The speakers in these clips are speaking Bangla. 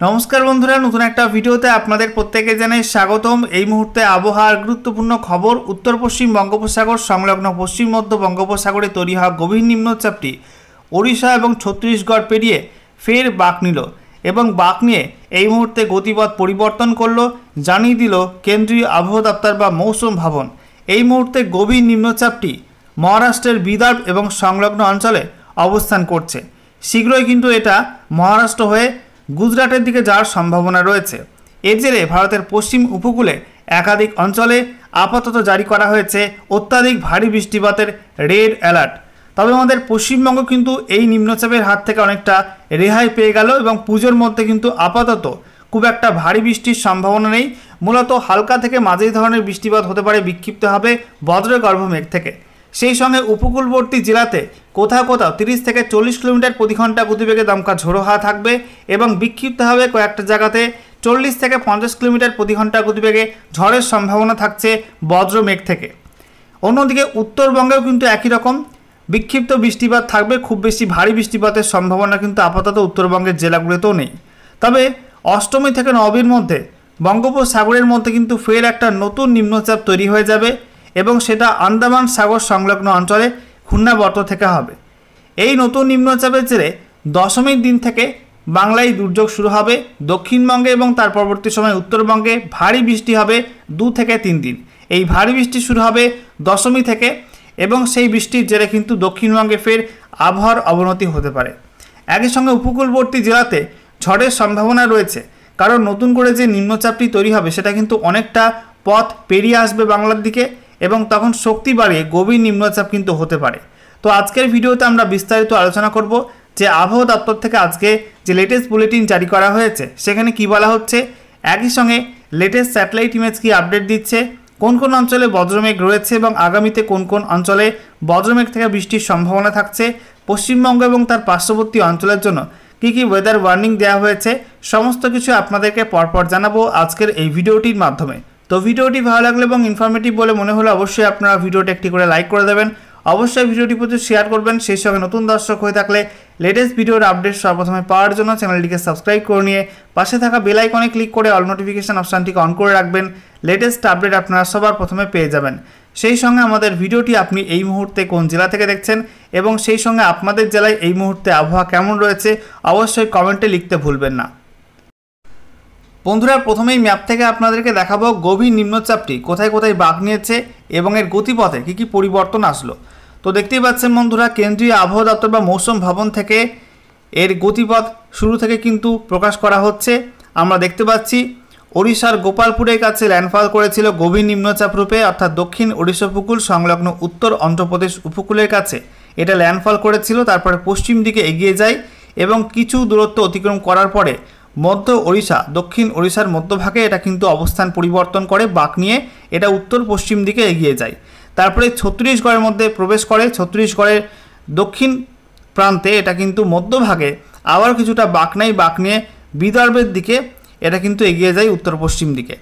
नमस्कार बंधुरा नतून एक भिडियोते आपनादेर प्रत्येके जानाई स्वागतम। এই মুহূর্তে আবহাওয়ার গুরুত্বপূর্ণ খবর। उत्तर पश्चिम बंगोपसागर संलग्न पश्चिम मध्य बंगोपसागरे तैरी हওয়া गभीर निम्नचापटी ओडिशा और छत्तीसगढ़ पेरिये फेर बाँक निल এবং বাঁক নিয়ে এই মুহূর্তে গতিপথ পরিবর্তন করলো জানিয়ে দিল কেন্দ্রীয় আবহাওয়া দপ্তর বা মৌসুম ভবন। এই মুহূর্তে গভীর নিম্নচাপটি মহারাষ্ট্রের বিদর্ভ এবং সংলগ্ন অঞ্চলে অবস্থান করছে। শীঘ্রই কিন্তু এটা মহারাষ্ট্র হয়ে গুজরাটের দিকে যাওয়ার সম্ভাবনা রয়েছে। এর জেরে ভারতের পশ্চিম উপকূলে একাধিক অঞ্চলে আপাতত জারি করা হয়েছে অত্যাধিক ভারী বৃষ্টিপাতের রেড অ্যালার্ট। তবে আমাদের পশ্চিমবঙ্গ কিন্তু এই নিম্নচাপের হাত থেকে অনেকটা রেহাই পেয়ে গেল এবং পুজোর মধ্যে কিন্তু আপাতত খুব একটা ভারী বৃষ্টির সম্ভাবনা নেই। মূলত হালকা থেকে মাঝারি ধরনের বৃষ্টিপাত হতে পারে, বিক্ষিপ্ত হবে বজ্রগর্ভ মেঘ থেকে। সেই সঙ্গে উপকূলবর্তী জেলাতে কোথাও কোথাও 30 থেকে 40 কিলোমিটার প্রতি ঘন্টা গতিবেগে দমকা ঝোড়ো হাওয়া থাকবে এবং বিক্ষিপ্ত হবে কয়েকটা জায়গাতে 40 থেকে 50 কিলোমিটার প্রতি ঘন্টা গতিবেগে ঝড়ের সম্ভাবনা থাকছে বজ্র মেঘ থেকে। অন্যদিকে উত্তরবঙ্গেও কিন্তু একই রকম বিক্ষিপ্ত বৃষ্টিপাত থাকবে, খুব বেশি ভারী বৃষ্টিপাতের সম্ভাবনা কিন্তু আপাতত উত্তরবঙ্গের জেলাগুলোতেও নেই। তবে অষ্টমী থেকে নবমীর মধ্যে বঙ্গোপসাগরের মধ্যে কিন্তু ফের একটা নতুন নিম্নচাপ তৈরি হয়ে যাবে এবং সেটা আন্দামান সাগর সংলগ্ন অঞ্চলে ঘূর্ণাবর্ত থেকে হবে। এই নতুন নিম্নচাপের জেরে দশমীর দিন থেকে বাংলায় দুর্যোগ শুরু হবে। দক্ষিণবঙ্গে এবং তার পরবর্তী সময় উত্তরবঙ্গে ভারী বৃষ্টি হবে 2 থেকে 3 দিন। এই ভারী বৃষ্টি শুরু হবে দশমী থেকে এবং সেই বৃষ্টির জেরে কিন্তু দক্ষিণবঙ্গে ফের আবহাওয়ার অবনতি হতে পারে। একই সঙ্গে উপকূলবর্তী জেলাতে ঝড়ের সম্ভাবনা রয়েছে, কারণ নতুন করে যে নিম্নচাপটি তৈরি হবে সেটা কিন্তু অনেকটা পথ পেরিয়ে আসবে বাংলার দিকে এবং তখন শক্তি বাড়িয়ে গভীর নিম্নচাপ কিন্তু হতে পারে। তো আজকের ভিডিওতে আমরা বিস্তারিত আলোচনা করব যে আবহাওয়া দপ্তর থেকে আজকে যে লেটেস্ট বুলেটিন জারি করা হয়েছে সেখানে কি বলা হচ্ছে, একই সঙ্গে লেটেস্ট স্যাটেলাইট ইমেজ কি আপডেট দিচ্ছে, কোন কোন অঞ্চলে বজ্রমেঘ রয়েছে এবং আগামীতে কোন কোন অঞ্চলে বজ্রমেঘ থেকে বৃষ্টির সম্ভাবনা থাকছে, পশ্চিমবঙ্গ এবং তার পার্শ্ববর্তী অঞ্চলের জন্য কী কী ওয়েদার ওয়ার্নিং দেওয়া হয়েছে, সমস্ত কিছু আপনাদেরকে পরপর জানাবো আজকের এই ভিডিওটির মাধ্যমে। তো ভিডিওটি ভালো লাগলে এবং ইনফরমেটিভ বলে মনে হলে অবশ্যই আপনারা ভিডিওটি একটি করে লাইক করে দেবেন, অবশ্যই ভিডিওটি প্রচুর শেয়ার করবেন। সেই সঙ্গে নতুন দর্শক হয়ে থাকলে লেটেস্ট ভিডিওর আপডেট সর্বপ্রথমে পাওয়ার জন্য চ্যানেলটিকে সাবস্ক্রাইব করে নিয়ে পাশে থাকা বেল আইকনে ক্লিক করে অল নোটিফিকেশন অপশানটিকে অন করে রাখবেন। লেটেস্ট আপডেট আপনারা সবার প্রথমে পেয়ে যাবেন। সেই সঙ্গে আমাদের ভিডিওটি আপনি এই মুহূর্তে কোন জেলা থেকে দেখছেন এবং সেই সঙ্গে আপনাদের জেলায় এই মুহূর্তে আবহাওয়া কেমন রয়েছে অবশ্যই কমেন্টে লিখতে ভুলবেন না। বন্ধুরা, প্রথমেই ম্যাপ থেকে আপনাদেরকে দেখাবো গভীর নিম্নচাপটি কোথায় কোথায় বাঁক নিয়েছে এবং এর গতিপথে কী কী পরিবর্তন আসলো। তো দেখতেই পাচ্ছেন বন্ধুরা, কেন্দ্রীয় আবহাওয়া দপ্তর বা মৌসুম ভবন থেকে এর গতিপথ শুরু থেকে কিন্তু প্রকাশ করা হচ্ছে। আমরা দেখতে পাচ্ছি ওড়িশার গোপালপুরের কাছে ল্যান্ডফল করেছিল গভীর নিম্নচাপ রূপে, অর্থাৎ দক্ষিণ ওড়িশা উপকূল সংলগ্ন উত্তর অন্ধ্রপ্রদেশ উপকূলের কাছে এটা ল্যান্ডফল করেছিল। তারপরে পশ্চিম দিকে এগিয়ে যায় এবং কিছু দূরত্ব অতিক্রম করার পরে মধ্য ওড়িশা দক্ষিণ ওড়িশার মধ্যভাগে এটা কিন্তু অবস্থান পরিবর্তন করে বাঁক নিয়ে এটা উত্তর পশ্চিম দিকে এগিয়ে যায়। তারপরে ছত্তিশগড়ের মধ্যে প্রবেশ করে, ছত্তিশগড়ের দক্ষিণ প্রান্তে এটা কিন্তু মধ্যভাগে আবার কিছুটা বাঁক নেয়, বাঁক নিয়ে বিদর্ভের দিকে এটা কিন্তু এগিয়ে যায় উত্তর পশ্চিম দিকে।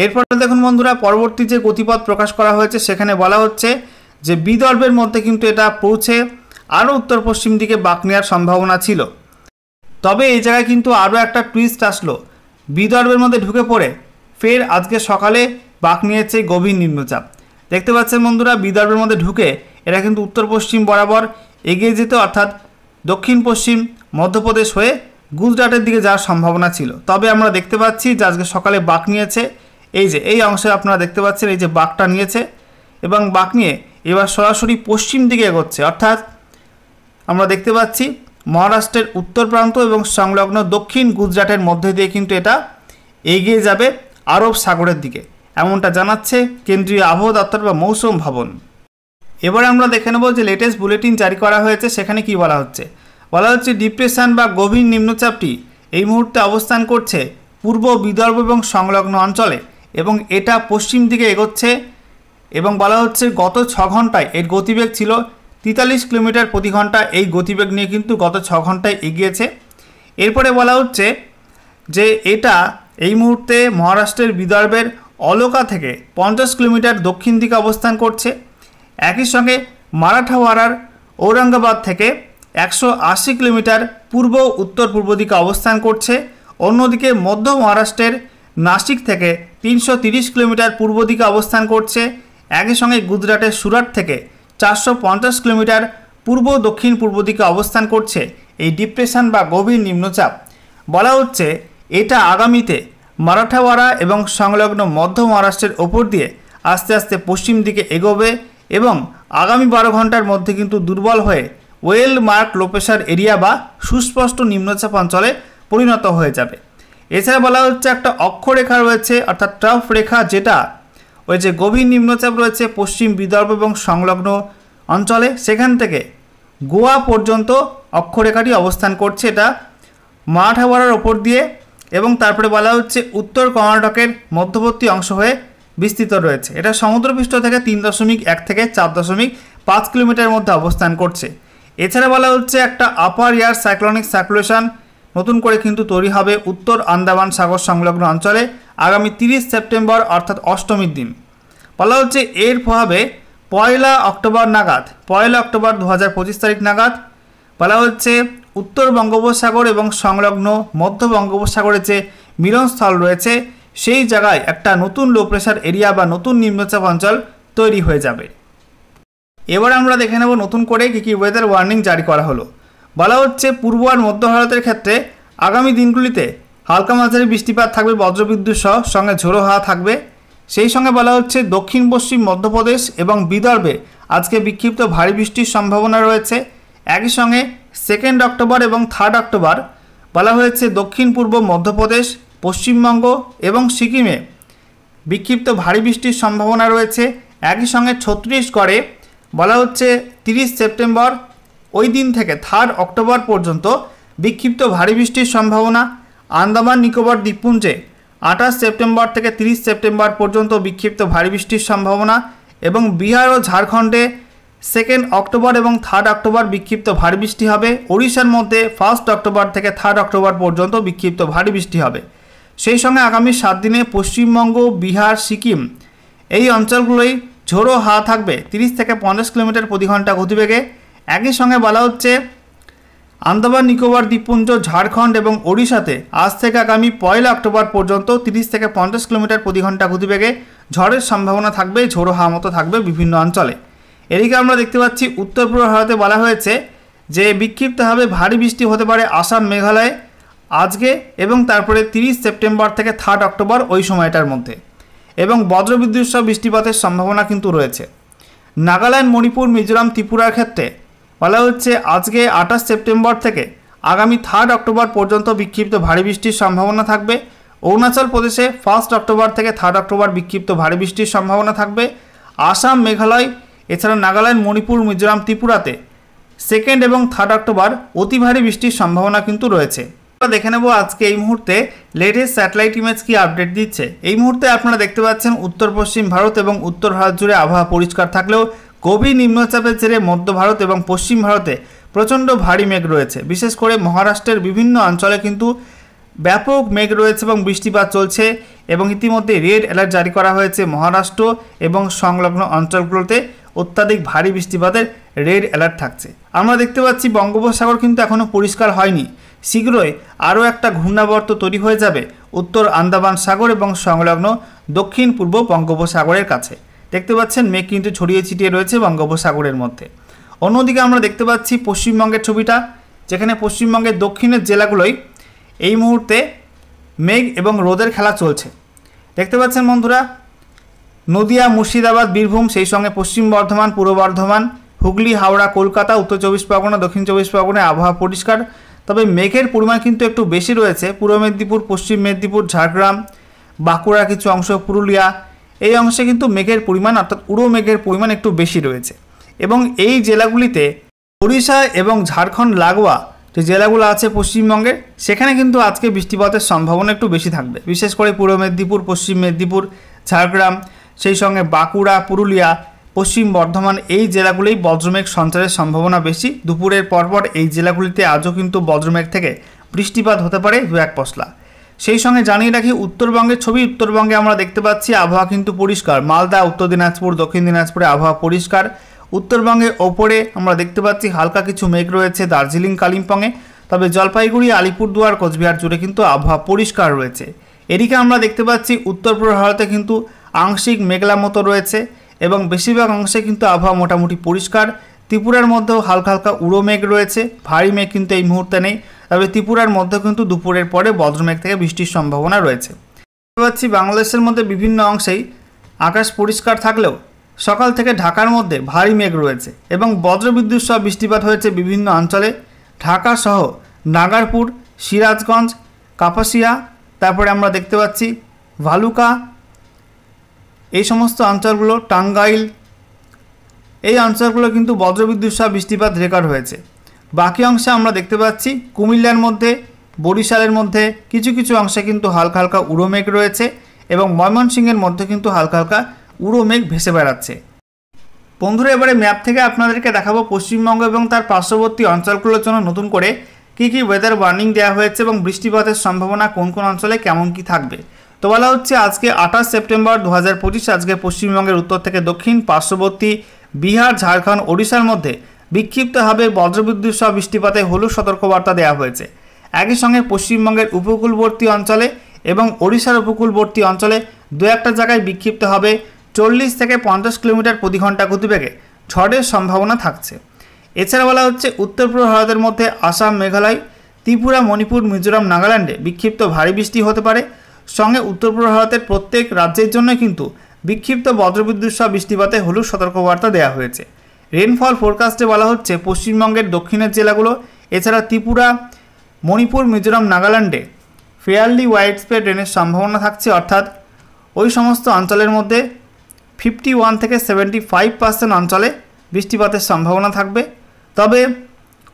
এরপরে দেখুন বন্ধুরা, পরবর্তী যে গতিপথ প্রকাশ করা হয়েছে সেখানে বলা হচ্ছে যে বিদর্ভের মধ্যে কিন্তু এটা পৌঁছে আরও উত্তর পশ্চিম দিকে বাঁক নেওয়ার সম্ভাবনা ছিল। তবে এই জায়গায় কিন্তু আরও একটা টুইস্ট আসলো, বিদর্ভের মধ্যে ঢুকে পড়ে ফের আজকে সকালে বাঁক নিয়েছে গভীর নিম্নচাপ। দেখতে পাচ্ছেন বন্ধুরা, বিদর্ভের মধ্যে ঢুকে এটা কিন্তু উত্তর পশ্চিম বরাবর এগিয়ে যেত, অর্থাৎ দক্ষিণ পশ্চিম মধ্যপ্রদেশ হয়ে গুজরাটের দিকে যাওয়ার সম্ভাবনা ছিল। তবে আমরা দেখতে পাচ্ছি যে আজকে সকালে বাঁক নিয়েছে, এই যে এই অংশে আপনারা দেখতে পাচ্ছেন এই যে বাঁকটা নিয়েছে এবং বাঁক নিয়ে এবার সরাসরি পশ্চিম দিকে এগোচ্ছে, অর্থাৎ আমরা দেখতে পাচ্ছি মহারাষ্ট্রের উত্তর প্রান্ত এবং সংলগ্ন দক্ষিণ গুজরাটের মধ্যে দিয়ে কিন্তু এটা এগিয়ে যাবে আরব সাগরের দিকে, এমনটা জানাচ্ছে কেন্দ্রীয় আবহাওয়া দপ্তর বা মৌসুম ভবন। এবারে আমরা দেখে নেব যে লেটেস্ট বুলেটিন জারি করা হয়েছে সেখানে কি বলা হচ্ছে। বলা হচ্ছে ডিপ্রেশন বা গভীর নিম্নচাপটি এই মুহূর্তে অবস্থান করছে পূর্ব বিদর্ভ এবং সংলগ্ন অঞ্চলে এবং এটা পশ্চিম দিকে এগোচ্ছে এবং বলা হচ্ছে গত 6 ঘন্টায় এর গতিবেগ ছিল 43 কিলোমিটার প্রতি ঘন্টা। এই গতিবেগ নিয়ে কিন্তু গত 6 ঘন্টায় এগিয়েছে। এরপরে বলা হচ্ছে যে এটা এই মুহূর্তে মহারাষ্ট্রের বিদর্ভের অলকা থেকে 50 কিলোমিটার দক্ষিণ দিকে অবস্থান করছে। একই সঙ্গে মারাঠাওয়াড়ার ঔরঙ্গাবাদ থেকে 180 কিলোমিটার পূর্ব উত্তর পূর্ব দিকে অবস্থান করছে। অন্যদিকে মধ্য মহারাষ্ট্রের নাসিক থেকে 330 কিলোমিটার পূর্ব দিকে অবস্থান করছে। একই সঙ্গে গুজরাটের সুরাট থেকে 450 কিলোমিটার পূর্ব দক্ষিণ পূর্ব দিকে অবস্থান করছে এই ডিপ্রেশন বা গভীর নিম্নচাপ। বলা হচ্ছে এটা আগামীতে মারাঠাওয়াড়া এবং সংলগ্ন মধ্য মহারাষ্ট্রের ওপর দিয়ে আস্তে আস্তে পশ্চিম দিকে এগোবে এবং আগামী 12 ঘন্টার মধ্যে কিন্তু দুর্বল হয়ে well mark low pressure area বা সুস্পষ্ট নিম্নচাপ অঞ্চলে পরিণত হয়ে যাবে। এছাড়া বলা হচ্ছে একটা অক্ষরেখা রয়েছে, অর্থাৎ ট্রাফ রেখা, যেটা ওই যে গভীর নিম্নচাপ রয়েছে পশ্চিম বিদর্ভ এবং সংলগ্ন অঞ্চলে, সেখান থেকে গোয়া পর্যন্ত অক্ষরেখাটি অবস্থান করছে। এটা মারাঠাওয়াড়ার ওপর দিয়ে এবং তারপরে বলা হচ্ছে উত্তর কর্ণাটকের মধ্যবর্তী অংশ হয়ে বিস্তৃত রয়েছে। এটা সমুদ্রপৃষ্ঠ থেকে 3.1 থেকে 4.5 কিলোমিটারের মধ্যে অবস্থান করছে। এছাড়া বলা হচ্ছে একটা আপার এয়ার সাইক্লোনিক সার্কুলেশন নতুন করে কিন্তু তৈরি হবে উত্তর আন্দামান সাগর সংলগ্ন অঞ্চলে আগামী 30 সেপ্টেম্বর অর্থাৎ অষ্টমীর দিন। বলা হচ্ছে এর প্রভাবে 1 অক্টোবর নাগাদ, 1 অক্টোবর 2025 তারিখ নাগাদ বলা হচ্ছে উত্তর বঙ্গোপসাগর এবং সংলগ্ন মধ্য বঙ্গোপসাগরের যে মিলনস্থল রয়েছে সেই জায়গায় একটা নতুন লো প্রেশার এরিয়া বা নতুন নিম্নচাপ অঞ্চল তৈরি হয়ে যাবে। এবার আমরা দেখে নেব নতুন করে কী কী ওয়েদার ওয়ার্নিং জারি করা হলো। বলা হচ্ছে পূর্ব আর মধ্য ভারতের ক্ষেত্রে আগামী দিনগুলিতে হালকা মাঝারি বৃষ্টিপাত থাকবে, বজ্রবিদ্যুৎ সহ, সঙ্গে ঝোড়ো হাওয়া থাকবে। সেই সঙ্গে বলা হচ্ছে দক্ষিণ পশ্চিম মধ্যপ্রদেশ এবং বিদর্ভে আজকে বিক্ষিপ্ত ভারী বৃষ্টির সম্ভাবনা রয়েছে। একই সঙ্গে 2 অক্টোবর এবং 3 অক্টোবর বলা হয়েছে দক্ষিণ পূর্ব মধ্যপ্রদেশ, পশ্চিমবঙ্গ এবং সিকিমে বিক্ষিপ্ত ভারী বৃষ্টির সম্ভাবনা রয়েছে। একই সঙ্গে ছত্তিশগড়ে বলা হচ্ছে 30 সেপ্টেম্বর ওই দিন থেকে 3 অক্টোবর পর্যন্ত বিক্ষিপ্ত ভারী বৃষ্টির সম্ভাবনা। আন্দামান নিকোবর দ্বীপপুঞ্জে 28 সেপ্টেম্বর থেকে 30 সেপ্টেম্বর পর্যন্ত বিক্ষিপ্ত ভারী বৃষ্টির সম্ভাবনা এবং বিহার ও ঝাড়খণ্ডে 2 অক্টোবর এবং 3 অক্টোবর বিক্ষিপ্ত ভারী বৃষ্টি হবে। ওড়িশার মধ্যে 1 অক্টোবর থেকে 3 অক্টোবর পর্যন্ত বিক্ষিপ্ত ভারী বৃষ্টি হবে। সেই সঙ্গে আগামী 7 দিনে পশ্চিমবঙ্গ, বিহার, সিকিম এই অঞ্চলগুলোই ঝোড়ো হাওয়া থাকবে 30 থেকে 50 কিলোমিটার প্রতি ঘন্টা গতিবেগে। একই সঙ্গে বলা হচ্ছে আন্দামান নিকোবর দ্বীপপুঞ্জ, ঝাড়খণ্ড এবং ওড়িশাতে আজ থেকে আগামী 1 অক্টোবর পর্যন্ত 30 থেকে 50 কিলোমিটার প্রতি ঘন্টা গতিবেগে ঝড়ের সম্ভাবনা থাকবে, ঝোড়ো হাওয়া মতো থাকবে বিভিন্ন অঞ্চলে। এদিকে আমরা দেখতে পাচ্ছি উত্তর পূর্ব ভারতে বলা হয়েছে যে বিক্ষিপ্তভাবে ভারী বৃষ্টি হতে পারে আসাম, মেঘালয়ে আজকে এবং তারপরে 30 সেপ্টেম্বর থেকে 3 অক্টোবর ওই সময়টার মধ্যে, এবং বজ্রবিদ্যুৎ সহ বৃষ্টিপাতের সম্ভাবনা কিন্তু রয়েছে। নাগাল্যান্ড, মণিপুর, মিজোরাম, ত্রিপুরার ক্ষেত্রে বলা হচ্ছে আজকে 28 সেপ্টেম্বর থেকে আগামী 3 অক্টোবর পর্যন্ত বিক্ষিপ্ত ভারী বৃষ্টির সম্ভাবনা থাকবে। অরুণাচল প্রদেশে 1 অক্টোবর থেকে 3 অক্টোবর বিক্ষিপ্ত ভারী বৃষ্টির সম্ভাবনা থাকবে। আসাম, মেঘালয় এছাড়া নাগাল্যান্ড, মণিপুর, মিজোরাম, ত্রিপুরাতে 2 এবং 3 অক্টোবর অতি ভারী বৃষ্টির সম্ভাবনা কিন্তু রয়েছে। আমরা দেখে নেব আজকে এই মুহূর্তে লেটেস্ট স্যাটেলাইট ইমেজ কি আপডেট দিচ্ছে। এই মুহূর্তে আপনারা দেখতে পাচ্ছেন উত্তর পশ্চিম ভারত এবং উত্তর ভারত জুড়ে আবহাওয়া পরিষ্কার থাকলেও গভীর নিম্নচাপের জেরে মধ্য ভারত এবং পশ্চিম ভারতে প্রচণ্ড ভারী মেঘ রয়েছে। বিশেষ করে মহারাষ্ট্রের বিভিন্ন অঞ্চলে কিন্তু ব্যাপক মেঘ রয়েছে এবং বৃষ্টিপাত চলছে এবং ইতিমধ্যে রেড অ্যালার্ট জারি করা হয়েছে মহারাষ্ট্র এবং সংলগ্ন অঞ্চলগুলোতে অত্যাধিক ভারী বৃষ্টিপাতের রেড অ্যালার্ট থাকছে। আমরা দেখতে পাচ্ছি বঙ্গোপসাগর কিন্তু এখনও পরিষ্কার হয়নি, শীঘ্রই আরও একটা ঘূর্ণাবর্ত তৈরি হয়ে যাবে উত্তর আন্দামান সাগর এবং সংলগ্ন দক্ষিণ পূর্ব বঙ্গোপসাগরের কাছে। দেখতে পাচ্ছেন মেঘ কিন্তু ছড়িয়ে ছিটিয়ে রয়েছে বঙ্গোপসাগরের মধ্যে। অন্যদিকে আমরা দেখতে পাচ্ছি পশ্চিমবঙ্গের ছবিটা, যেখানে পশ্চিমবঙ্গের দক্ষিণের জেলাগুলোই এই মুহূর্তে মেঘ এবং রোদের খেলা চলছে। দেখতে পাচ্ছেন বন্ধুরা, নদিয়া, মুর্শিদাবাদ, বীরভূম, সেই সঙ্গে পশ্চিম বর্ধমান, পূর্ব বর্ধমান, হুগলি, হাওড়া, কলকাতা, উত্তর 24 পরগনা, দক্ষিণ 24 পরগনায় আবহাওয়া পরিষ্কার। তবে মেঘের পরিমাণ কিন্তু একটু বেশি রয়েছে পূর্ব মেদিনীপুর, পশ্চিম মেদিনীপুর, ঝাড়গ্রাম, বাঁকুড়া কিছু অংশ, পুরুলিয়া এই অংশে কিন্তু মেঘের পরিমাণ অর্থাৎ উড়ো মেঘের পরিমাণ একটু বেশি রয়েছে। এবং এই জেলাগুলিতে ওড়িশা এবং ঝাড়খণ্ড লাগোয়া যে জেলাগুলো আছে পশ্চিমবঙ্গের, সেখানে কিন্তু আজকে বৃষ্টিপাতের সম্ভাবনা একটু বেশি থাকবে। বিশেষ করে পূর্ব মেদিনীপুর, পশ্চিম মেদিনীপুর, ঝাড়গ্রাম, সেই সঙ্গে বাঁকুড়া, পুরুলিয়া, পশ্চিম বর্ধমান এই জেলাগুলোই বজ্রমেঘ সঞ্চারের সম্ভাবনা বেশি। দুপুরের পরপর এই জেলাগুলিতে আজও কিন্তু বজ্রমেঘ থেকে বৃষ্টিপাত হতে পারে 2-1 পশলা। সেই সঙ্গে জানিয়ে রাখি উত্তরবঙ্গের ছবি। উত্তরবঙ্গে আমরা দেখতে পাচ্ছি আবহাওয়া কিন্তু পরিষ্কার। মালদা, উত্তর দিনাজপুর, দক্ষিণ দিনাজপুরে আবহাওয়া পরিষ্কার। উত্তরবঙ্গে ওপরে আমরা দেখতে পাচ্ছি হালকা কিছু মেঘ রয়েছে দার্জিলিং কালিম্পংয়ে, তবে জলপাইগুড়ি আলিপুরদুয়ার কোচবিহার জুড়ে কিন্তু আবহাওয়া পরিষ্কার রয়েছে। এদিকে আমরা দেখতে পাচ্ছি উত্তর পূর্ব ভারতে কিন্তু আংশিক মেঘলা মতো রয়েছে এবং বেশিরভাগ অংশে কিন্তু আবহাওয়া মোটামুটি পরিষ্কার। ত্রিপুরার মধ্যেও হালকা হালকা উড়ো মেঘ রয়েছে, ভারী মেঘ কিন্তু এই মুহূর্তে নেই, তবে ত্রিপুরার মধ্যে কিন্তু দুপুরের পরে বজ্রমেঘ থেকে বৃষ্টির সম্ভাবনা রয়েছে। দেখতে পাচ্ছি বাংলাদেশের মধ্যে বিভিন্ন অংশেই আকাশ পরিষ্কার থাকলেও সকাল থেকে ঢাকার মধ্যে ভারী মেঘ রয়েছে এবং বজ্রবিদ্যুৎ সহ বৃষ্টিপাত হয়েছে বিভিন্ন অঞ্চলে। ঢাকা সহ নাগারপুর, সিরাজগঞ্জ, কাপাসিয়া, তারপরে আমরা দেখতে পাচ্ছি ভালুকা, এই সমস্ত অঞ্চলগুলো, টাঙ্গাইল, এই অঞ্চলগুলো কিন্তু বজ্রবিদ্যুৎ সহ বৃষ্টিপাত রেকর্ড হয়েছে। বাকি অংশে আমরা দেখতে পাচ্ছি কুমিল্লার মধ্যে, বরিশালের মধ্যে কিছু কিছু অংশে কিন্তু হালকা হালকা উড়ো মেঘ রয়েছে এবং ময়মনসিংহের মধ্যে কিন্তু হালকা হালকা উড়ো মেঘ ভেসে বেড়াচ্ছে। বন্ধুরা, এবারে ম্যাপ থেকে আপনাদেরকে দেখাবো পশ্চিমবঙ্গ এবং তার পার্শ্ববর্তী অঞ্চলগুলোর জন্য নতুন করে কী কী ওয়েদার ওয়ার্নিং দেওয়া হয়েছে এবং বৃষ্টিপাতের সম্ভাবনা কোন কোন অঞ্চলে কেমন কী থাকবে। তো বলা হচ্ছে আজকে 28 সেপ্টেম্বর 2025 আজকে পশ্চিমবঙ্গের উত্তর থেকে দক্ষিণ, পার্শ্ববর্তী বিহার, ঝাড়খণ্ড, ওড়িশার মধ্যে বিক্ষিপ্তভাবে বজ্রবিদ্যুৎ সহ বৃষ্টিপাতে হলুদ সতর্কবার্তা দেওয়া হয়েছে। একই সঙ্গে পশ্চিমবঙ্গের উপকূলবর্তী অঞ্চলে এবং ওড়িশার উপকূলবর্তী অঞ্চলে দু একটা জায়গায় বিক্ষিপ্তভাবে 40 থেকে 50 কিলোমিটার প্রতি ঘন্টা গতিবেগে ঝড়ের সম্ভাবনা থাকছে। এছাড়া বলা হচ্ছে উত্তর পূর্ব ভারতের মধ্যে আসাম, মেঘালয়, ত্রিপুরা, মণিপুর, মিজোরাম, নাগাল্যান্ডে বিক্ষিপ্ত ভারী বৃষ্টি হতে পারে। সঙ্গে উত্তর পূর্ব ভারতের প্রত্যেক রাজ্যের জন্য কিন্তু বিক্ষিপ্ত বজ্রবিদ্যুৎ সহ বৃষ্টিপাতে হলুদ সতর্কবার্তা দেওয়া হয়েছে। রেনফল ফোরকাস্টে বলা হচ্ছে পশ্চিমবঙ্গের দক্ষিণের জেলাগুলো, এছাড়া ত্রিপুরা, মণিপুর, মিজোরাম, নাগাল্যান্ডে ফেয়ারলি ওয়াইড স্প্রেড রেনের সম্ভাবনা থাকছে, অর্থাৎ ওই সমস্ত অঞ্চলের মধ্যে 51 থেকে 75% অঞ্চলে বৃষ্টিপাতের সম্ভাবনা থাকবে। তবে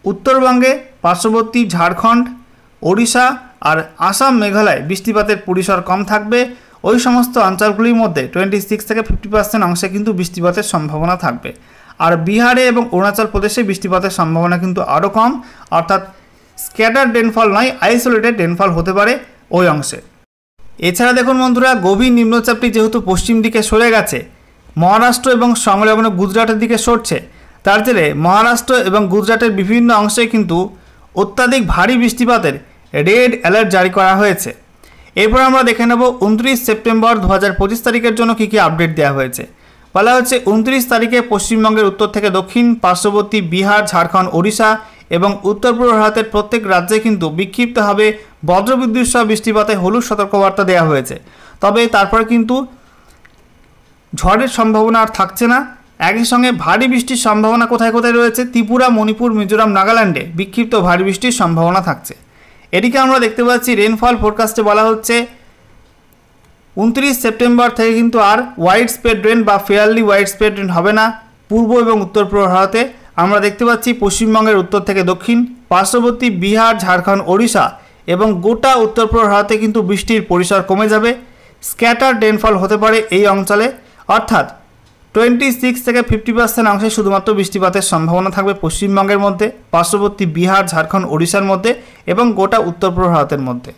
উত্তরবঙ্গে পার্শ্ববর্তী ঝাড়খণ্ড, ওড়িশা আর আসাম, মেঘালয় বৃষ্টিপাতের পরিসর কম থাকবে। ওই সমস্ত অঞ্চলগুলির মধ্যে 26 থেকে 50% অংশে কিন্তু বৃষ্টিপাতের সম্ভাবনা থাকবে। আর বিহারে এবং অরুণাচল প্রদেশে বৃষ্টিপাতের সম্ভাবনা কিন্তু আরও কম, অর্থাৎ স্ক্যাটার রেনফল নয়, আইসোলেটেড রেনফল হতে পারে ওই অংশে। এছাড়া দেখুন বন্ধুরা, গভীর নিম্নচাপটি যেহেতু পশ্চিম দিকে সরে গেছে, মহারাষ্ট্র এবং সংলগ্ন গুজরাটের দিকে সরছে, তার জেরে মহারাষ্ট্র এবং গুজরাটের বিভিন্ন অংশে কিন্তু অত্যাধিক ভারী বৃষ্টিপাতের রেড অ্যালার্ট জারি করা হয়েছে। এরপর আমরা দেখে নেব 29 সেপ্টেম্বর 2025 তারিখের জন্য কী কী আপডেট দেওয়া হয়েছে। বলা হচ্ছে 29 তারিখে পশ্চিমবঙ্গের উত্তর থেকে দক্ষিণ, পার্শ্ববর্তী বিহার, ঝাড়খণ্ড, ওড়িশা এবং উত্তর পূর্ব ভারতের প্রত্যেক রাজ্যে কিন্তু বিক্ষিপ্তভাবে বজ্রবিদ্যুৎ সহ বৃষ্টিপাতে হলুদ সতর্কবার্তা দেওয়া হয়েছে। তবে তারপর কিন্তু ঝড়ের সম্ভাবনা আর থাকছে না। একই সঙ্গে ভারী বৃষ্টির সম্ভাবনা কোথায় কোথায় রয়েছে, ত্রিপুরা, মণিপুর, মিজোরাম, নাগাল্যান্ডে বিক্ষিপ্ত ভারী বৃষ্টির সম্ভাবনা থাকছে। এদিকে আমরা দেখতে পাচ্ছি রেনফল ফোরকাস্টে বলা হচ্ছে 29 সেপ্টেম্বর থেকে কিন্তু আর ওয়াইড স্প্রেড রেন বা ফেয়ারলি ওয়াইড স্প্রেড রেন হবে না। পূর্ব এবং উত্তর পূর্ব ভারতে আমরা দেখতে পাচ্ছি পশ্চিমবঙ্গের উত্তর থেকে দক্ষিণ, পার্শ্ববর্তী বিহার, ঝাড়খণ্ড, ওড়িশা এবং গোটা উত্তর পূর্ব ভারতে কিন্তু বৃষ্টির পরিসর কমে যাবে। স্ক্যাটার রেনফল হতে পারে এই অঞ্চলে, অর্থাৎ 26 থেকে 50% অংশে শুধুমাত্র বৃষ্টিপাতের সম্ভাবনা থাকবে পশ্চিমবঙ্গের মধ্যে, পার্শ্ববর্তী বিহার, ঝাড়খণ্ড, ওড়িশার মধ্যে এবং গোটা উত্তর পূর্ব ভারতের মধ্যে।